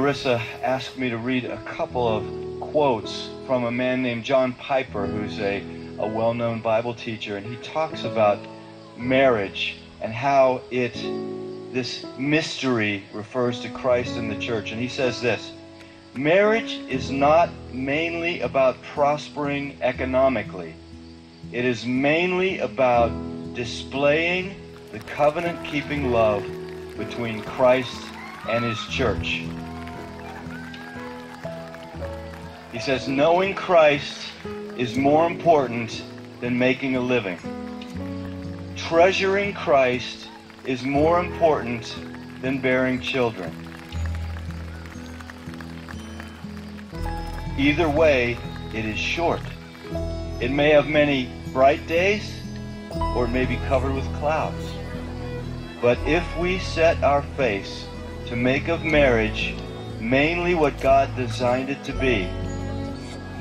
Larissa asked me to read a couple of quotes from a man named John Piper, who's a well-known Bible teacher, and he talks about marriage and how this mystery refers to Christ and the church. And he says this: marriage is not mainly about prospering economically. It is mainly about displaying the covenant-keeping love between Christ and his church. He says, knowing Christ is more important than making a living. Treasuring Christ is more important than bearing children. Either way, it is short. It may have many bright days, or it may be covered with clouds. But if we set our face to make of marriage mainly what God designed it to be,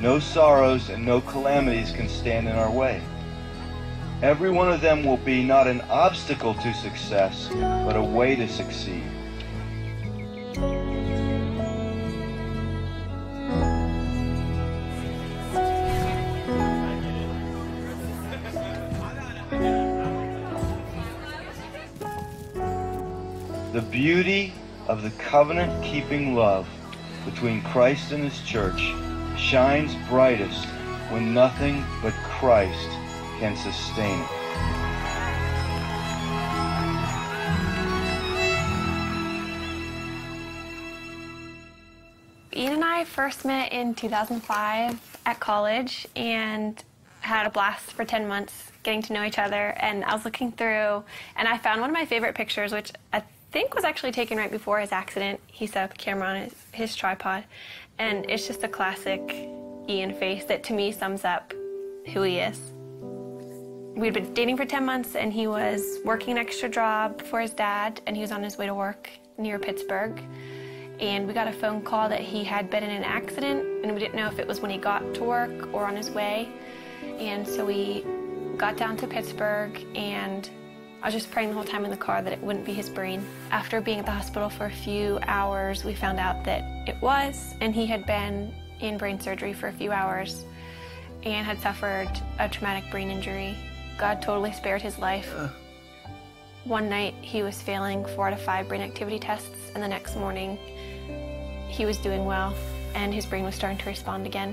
no sorrows and no calamities can stand in our way. Every one of them will be not an obstacle to success, but a way to succeed. The beauty of the covenant-keeping love between Christ and his church shines brightest when nothing but Christ can sustain it. Ian and I first met in 2005 at college and had a blast for 10 months getting to know each other. And I was looking through and I found one of my favorite pictures, which I think was actually taken right before his accident. He set up the camera on his tripod, and it's just a classic Ian face that to me sums up who he is. We'd been dating for 10 months and he was working an extra job for his dad, and he was on his way to work near Pittsburgh. And we got a phone call that he had been in an accident, and we didn't know if it was when he got to work or on his way. And so we got down to Pittsburgh, and I was just praying the whole time in the car that it wouldn't be his brain. After being at the hospital for a few hours, we found out that it was, and he had been in brain surgery for a few hours and had suffered a traumatic brain injury. God totally spared his life. One night he was failing 4 out of 5 brain activity tests, and the next morning he was doing well and his brain was starting to respond again.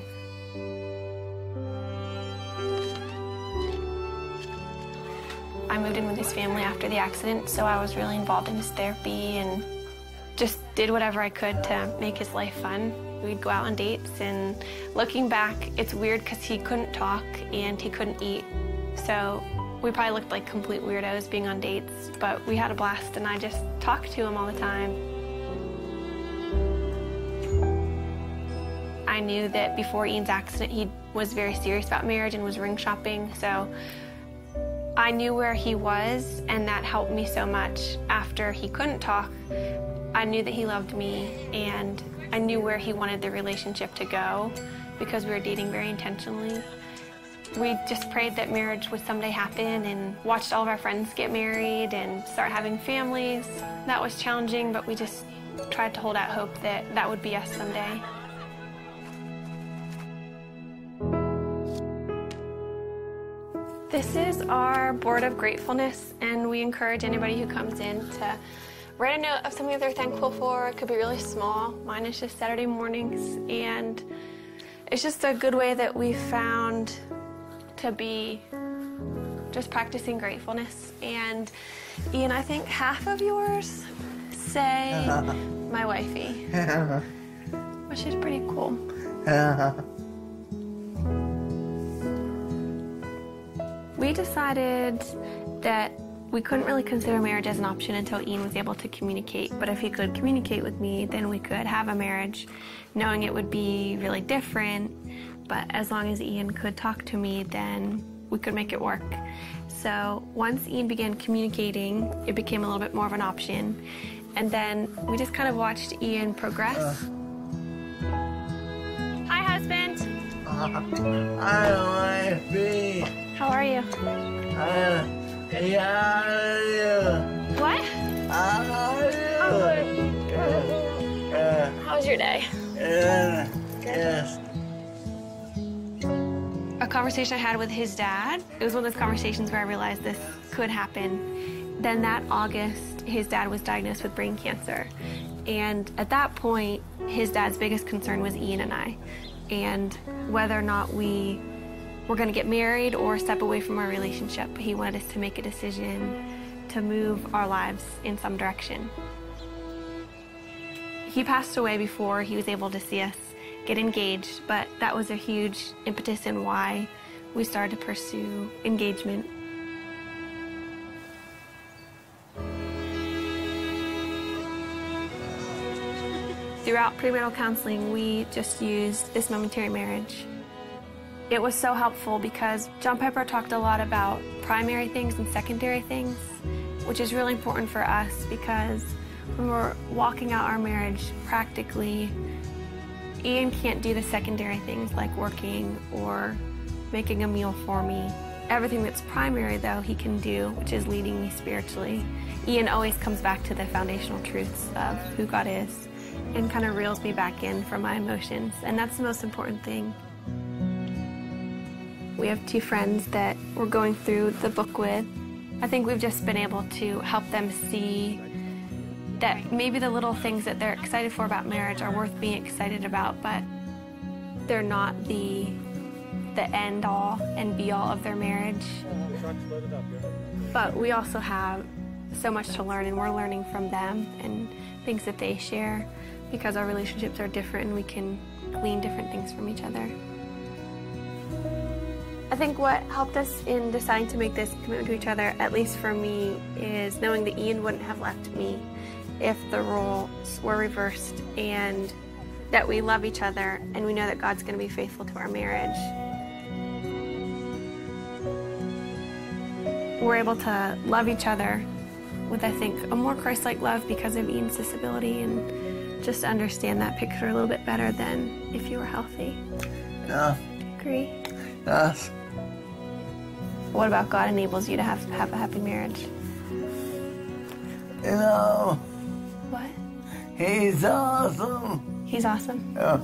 I moved in with his family after the accident, so I was really involved in his therapy and just did whatever I could to make his life fun. We'd go out on dates, and looking back, it's weird because he couldn't talk and he couldn't eat. So we probably looked like complete weirdos being on dates, but we had a blast, and I just talked to him all the time. I knew that before Ian's accident, he was very serious about marriage and was ring shopping, so I knew where he was, and that helped me so much. After he couldn't talk, I knew that he loved me, and I knew where he wanted the relationship to go because we were dating very intentionally. We just prayed that marriage would someday happen and watched all of our friends get married and start having families. That was challenging, but we just tried to hold out hope that that would be us someday. This is our board of gratefulness, and we encourage anybody who comes in to write a note of something that they're thankful for. It could be really small. Mine is just Saturday mornings, and it's just a good way that we found to be just practicing gratefulness. And Ian, I think half of yours say my wifey, which is pretty cool. We decided that we couldn't really consider marriage as an option until Ian was able to communicate. But if he could communicate with me, then we could have a marriage, knowing it would be really different. But as long as Ian could talk to me, then we could make it work. So once Ian began communicating, it became a little bit more of an option. And then we just kind of watched Ian progress. Hi, husband. Hi, wifey. How are you? Yeah. What? How are you? I'm good. How How was your day? Yes. A conversation I had with his dad, it was one of those conversations where I realized this could happen. Then that August, his dad was diagnosed with brain cancer. And at that point, his dad's biggest concern was Ian and I, and whether or not we were going to get married or step away from our relationship. He wanted us to make a decision to move our lives in some direction. He passed away before he was able to see us get engaged, but that was a huge impetus in why we started to pursue engagement. Throughout premarital counseling, we just used this momentary marriage. It was so helpful because John Piper talked a lot about primary things and secondary things, which is really important for us because when we're walking out our marriage practically, Ian can't do the secondary things like working or making a meal for me. Everything that's primary, though, he can do, which is leading me spiritually. Ian always comes back to the foundational truths of who God is and kind of reels me back in from my emotions, and that's the most important thing. We have two friends that we're going through the book with. I think we've just been able to help them see that maybe the little things that they're excited for about marriage are worth being excited about, but they're not the end all and be all of their marriage. But we also have so much to learn, and we're learning from them and things that they share because our relationships are different and we can glean different things from each other. I think what helped us in deciding to make this commitment to each other, at least for me, is knowing that Ian wouldn't have left me if the roles were reversed, and that we love each other and we know that God's going to be faithful to our marriage. We're able to love each other with, I think, a more Christ-like love because of Ian's disability, and just to understand that picture a little bit better than if you were healthy. Yeah. Do you agree? Yes. What about God enables you to have a happy marriage? You know, What? he's awesome. He's awesome. Yeah.